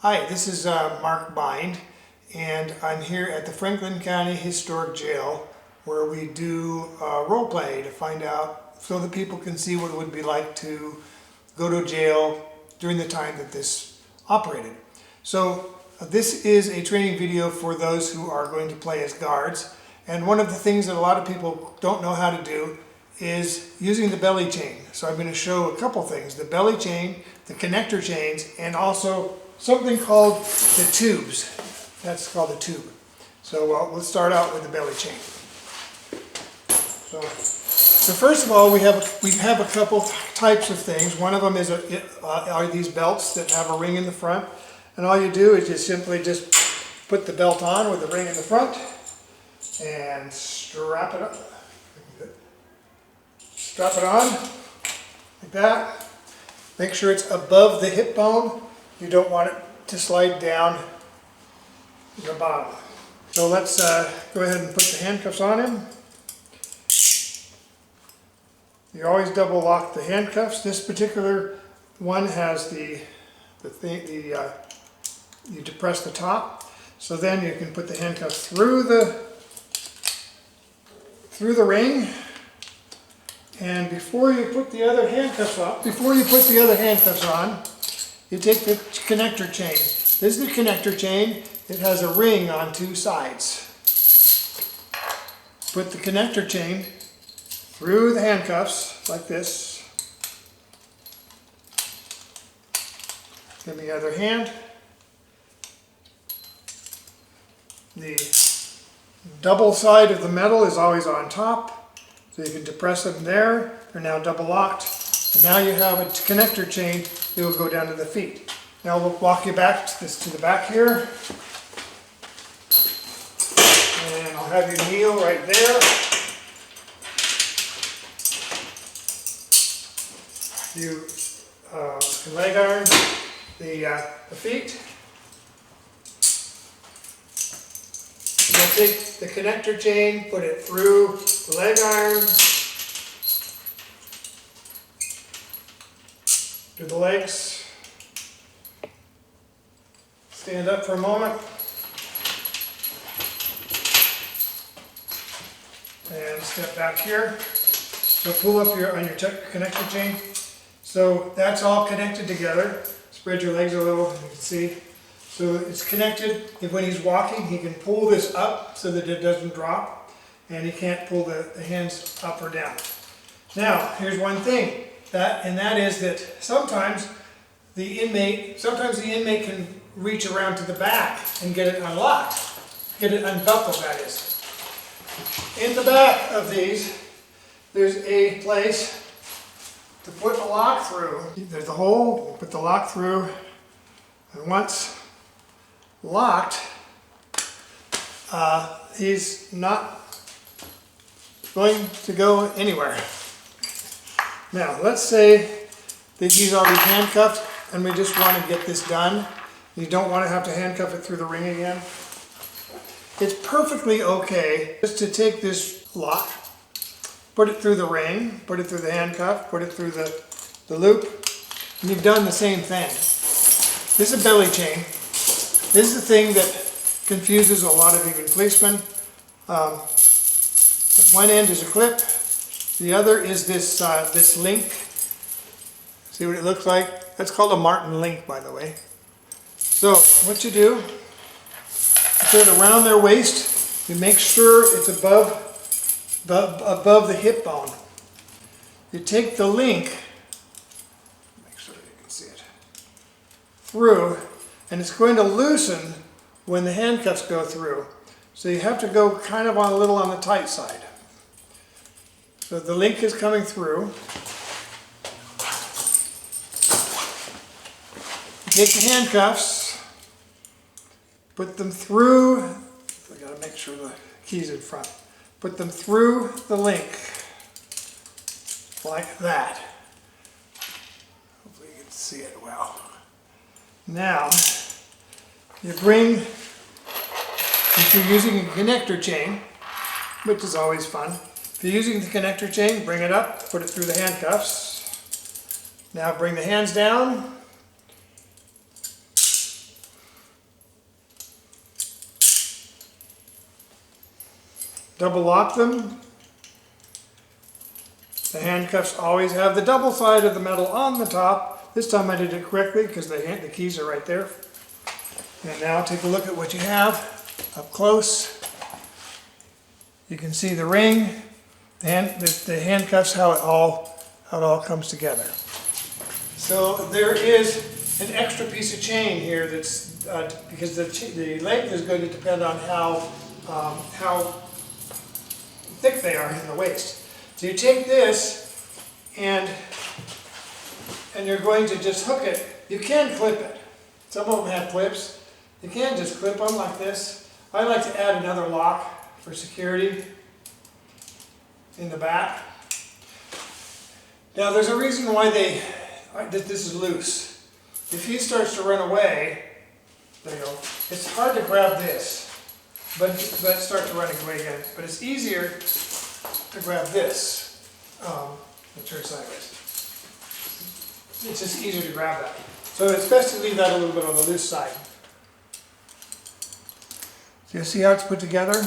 Hi, this is Mark Bind, and I'm here at the Franklin County Historic Jail where we do role play to find out so that people can see what it would be like to go to jail during the time that this operated. So this is a training video for those who are going to play as guards, and one of the things that a lot of people don't know how to do is using the belly chain. So I'm going to show a couple things: the belly chain, the connector chains, and also something called the tubes. That's called a tube. So let's start out with the belly chain. So first of all, we have a couple types of things. One of them is are these belts that have a ring in the front, and all you do is just simply put the belt on with the ring in the front and strap it up. Strap it on like that. Make sure it's above the hip bone. You don't want it to slide down the bottom. So let's go ahead and put the handcuffs on him. You always double lock the handcuffs. This particular one has you depress the top. So then you can put the handcuffs through the ring. And before you put the other handcuffs on, you take the connector chain. This is the connector chain. It has a ring on two sides. Put the connector chain through the handcuffs like this. Give me the other hand. The double side of the metal is always on top. So you can depress them there. They're now double locked. And now you have a connector chain that will go down to the feet. Now we'll walk you back to the back here. And I'll have you kneel right there. You can leg iron the feet. You'll take the connector chain, put it through the leg iron, do the legs, stand up for a moment, and step back here. So pull up on your connector chain. So that's all connected together. Spread your legs a little, you can see. So it's connected. When he's walking, he can pull this up so that it doesn't drop, and he can't pull the hands up or down. Now, here's one thing, and that is that sometimes the inmate can reach around to the back and get it unlocked, get it unbuckled, that is. In the back of these, there's a place to put the lock through. There's a hole, put the lock through, and once locked, he's not going to go anywhere. Now, let's say that he's already handcuffed and we just want to get this done. You don't want to have to handcuff it through the ring again. It's perfectly okay just to take this lock, put it through the ring, put it through the handcuff, put it through the loop, and you've done the same thing. This is a belly chain. This is the thing that confuses a lot of even policemen. At one end is a clip. The other is this link. See what it looks like? That's called a Martin link, by the way. So what you do, you put it around their waist. You make sure it's above the hip bone. You take the link, make sure you can see it, through, and it's going to loosen when the handcuffs go through. So you have to go kind of a little on the tight side. So the link is coming through. Take the handcuffs, put them through, I gotta make sure the key's in front. Put them through the link, like that. Hopefully you can see it well. Now, you bring, if you're using a connector chain, which is always fun, if you're using the connector chain, bring it up, put it through the handcuffs. Now bring the hands down, double lock them. The handcuffs always have the double side of the metal on the top. This time I did it correctly because the keys are right there. And now take a look at what you have up close. You can see the ring, the handcuffs, how it all comes together. So there is an extra piece of chain here that's because the length is going to depend on how thick they are in the waist. So you take this and you're going to just hook it. You can clip it. Some of them have clips. You can just clip them like this. I like to add another lock for security in the back. Now there's a reason why this is loose. If he starts to run away, there you go. It's hard to grab this, but start to run away again. But it's easier to grab this. And turn sideways. It's just easier to grab that. So it's best to leave that a little bit on the loose side. So you see how it's put together?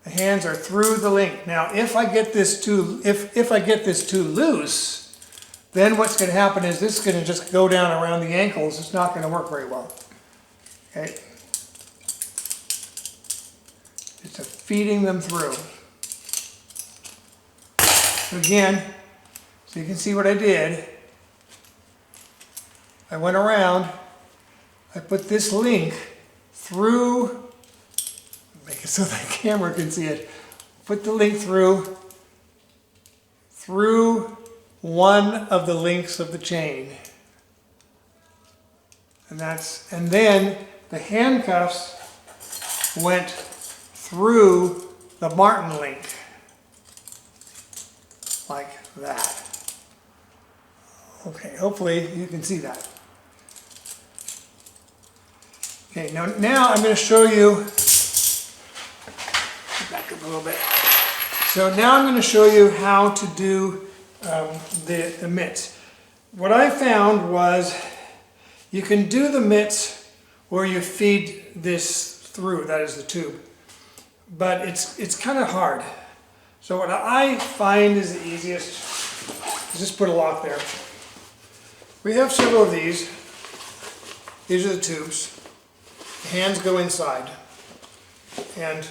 The hands are through the link. Now, if I get this too loose, then what's going to happen is this is going to just go down around the ankles. It's not going to work very well. Okay. Just feeding them through. So again, so you can see what I did. I went around. I put this link through. Make it so the camera can see it. Put the link through one of the links of the chain. And then the handcuffs went through the Martin link. Like that. Okay, hopefully you can see that. Okay, now I'm going to show you, back up a little bit. So now I'm going to show you how to do the mitts. What I found was you can do the mitts where you feed this through, that is the tube, but it's kind of hard. So what I find is the easiest is just put a lock there. We have several of these. These are the tubes. The hands go inside, and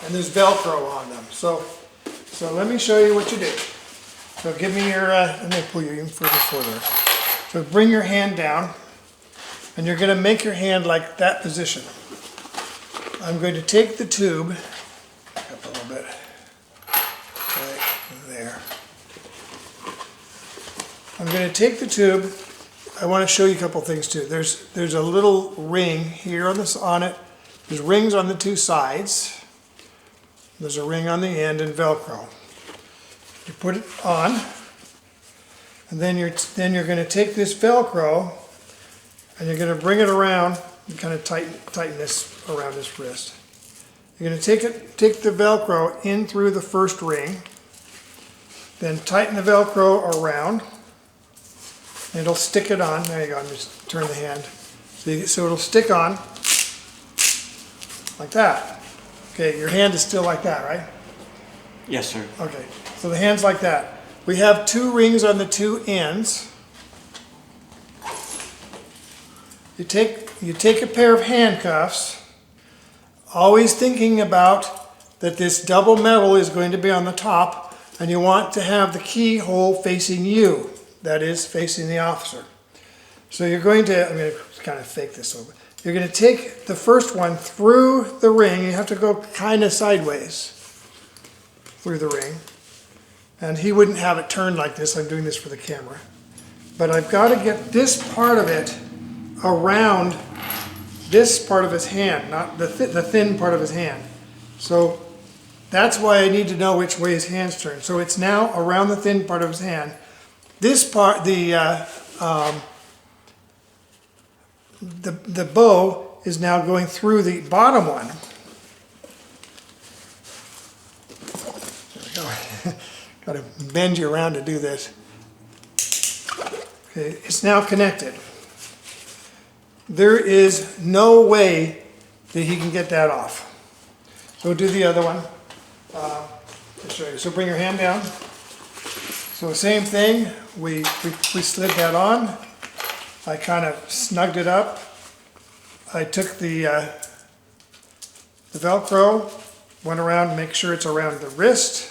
there's Velcro on them. So let me show you what you do. So give me your, let me pull you even further forward. So bring your hand down, and you're going to make your hand like that position. I'm going to take the tube, back up a little bit, right there. I'm going to take the tube. I want to show you a couple things too. There's a little ring here on it. There's rings on the two sides. There's a ring on the end and Velcro. You put it on, and then you're going to take this Velcro and you're going to bring it around and kind of tighten this around this wrist. You're going to take the Velcro in through the first ring, then tighten the Velcro around, and it'll stick it on. There you go. Just turn the hand. So it'll stick on like that. Okay, your hand is still like that, right? Yes, sir. Okay, so the hand's like that. We have two rings on the two ends. You take a pair of handcuffs, always thinking about that this double metal is going to be on the top, and you want to have the keyhole facing you, that is, facing the officer. So you're going to, I'm going to kind of fake this over. You're going to take the first one through the ring. You have to go kind of sideways through the ring. And he wouldn't have it turned like this. I'm doing this for the camera. But I've got to get this part of it around this part of his hand, not the thin part of his hand. So that's why I need to know which way his hand's turned. So it's now around the thin part of his hand. This part, the bow is now going through the bottom one. There we go. Got to bend you around to do this. Okay, it's now connected. There is no way that he can get that off. So we'll do the other one. To show you. So bring your hand down. So same thing, we slid that on. I kind of snugged it up. I took the Velcro, went around and make sure it's around the wrist.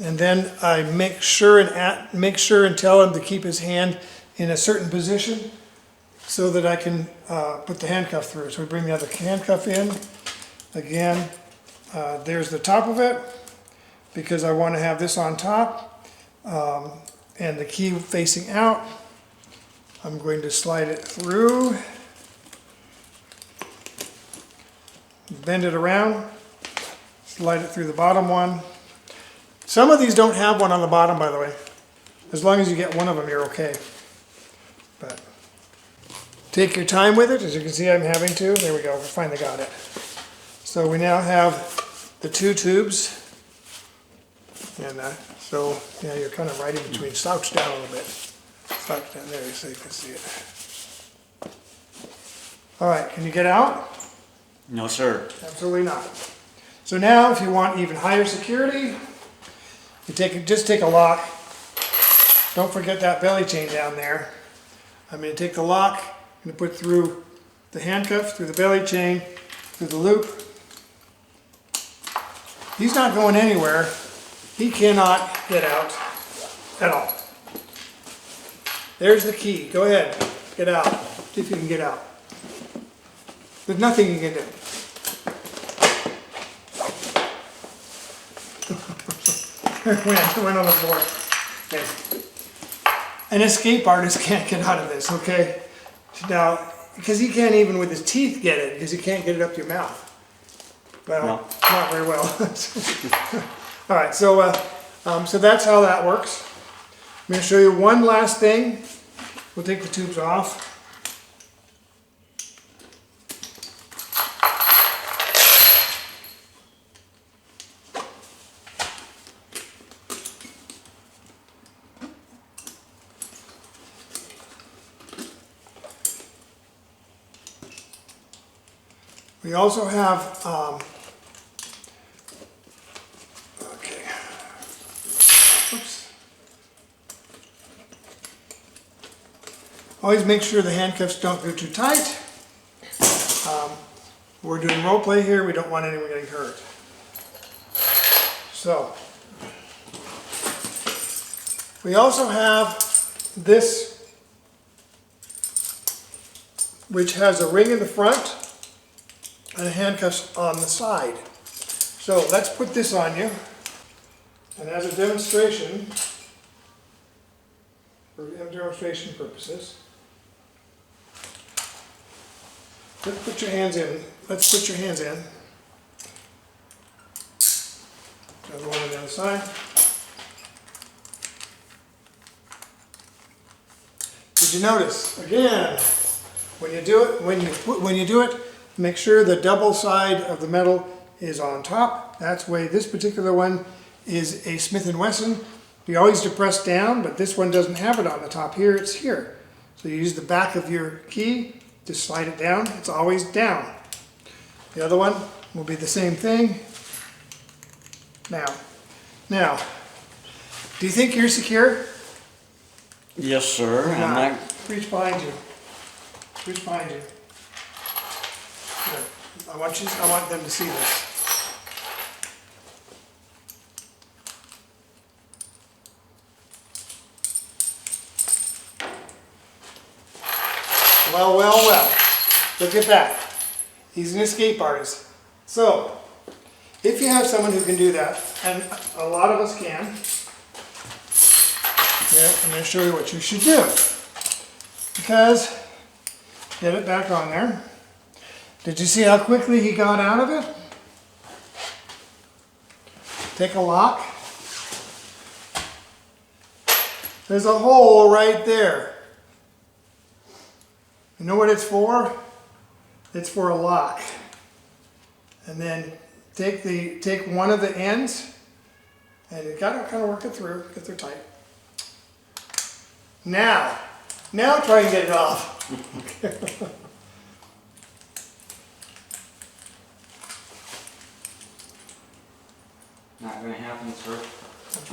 And then I make sure and tell him to keep his hand in a certain position so that I can put the handcuff through. So we bring the other handcuff in. Again, there's the top of it because I want to have this on top and the key facing out. I'm going to slide it through, bend it around, slide it through the bottom one. Some of these don't have one on the bottom, by the way. As long as you get one of them, you're okay. But take your time with it. As you can see, I'm having to. There we go. We finally got it. So we now have the 2 tubes. And so, yeah, you're kind of right in between. Slouch down a little bit. Slouch down there so you can see it. All right, can you get out? No, sir. Absolutely not. So now, if you want even higher security, you just take a lock. Don't forget that belly chain down there. I'm going to take the lock, I'm going to put through the handcuff, through the belly chain, through the loop. He's not going anywhere. He cannot get out at all. There's the key. Go ahead, get out. See if you can get out. There's nothing you can do. went on the floor. Okay. An escape artist can't get out of this, okay? Now, because he can't even with his teeth get it, because he can't get it up your mouth. Well, No. not very well. All right, so so that's how that works. I'm going to show you one last thing. We'll take the tubes off. We also have, okay, oops. Always make sure the handcuffs don't go too tight. We're doing role play here, we don't want anyone getting hurt. So, we also have this, which has a ring in the front and handcuffs on the side. So let's put this on you, and as a demonstration, for demonstration purposes, let's put your hands in. Let's put your hands in. Another one on the other side. Did you notice again? When you do it, when you do it. Make sure the double side of the metal is on top. That's why this particular one is a Smith & Wesson. You always depress down, but this one doesn't have it on the top here, it's here. So you use the back of your key to slide it down. It's always down. The other one will be the same thing. Now, do you think you're secure? Yes, sir. Or I'm not? not. Reach behind you. Reach behind you. Good. I want them to see this. Well. Look at that. He's an escape artist. So, if you have someone who can do that, and a lot of us can, I'm going to show you what you should do. Because, get it back on there. Did you see how quickly he got out of it? Take a lock. There's a hole right there. You know what it's for? It's for a lock. And then take one of the ends and you gotta kind of work it through, get through tight. Now try and get it off.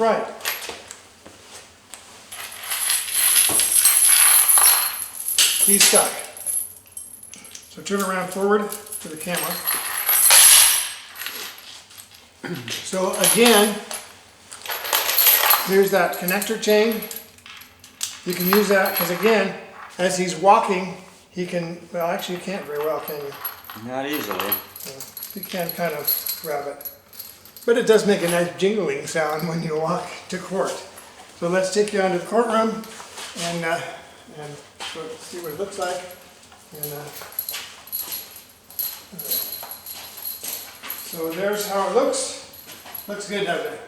right. He's stuck. So turn around forward to the camera. So again, here's that connector chain. You can use that because again, as he's walking, he can, well actually you can't very well, can you? Not easily. You can kind of grab it. But it does make a nice jingling sound when you walk to court. So let's take you onto the courtroom and see what it looks like. And, so there's how it looks. Looks good, doesn't it?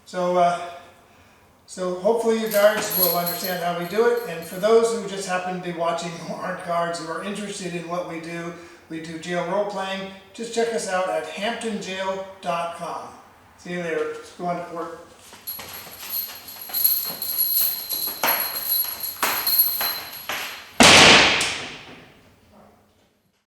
So hopefully you guards will understand how we do it. And for those who just happen to be watching who aren't guards, who are interested in what we do jail role playing, just check us out at hamptonjail.com. See you later. Let's go on to court.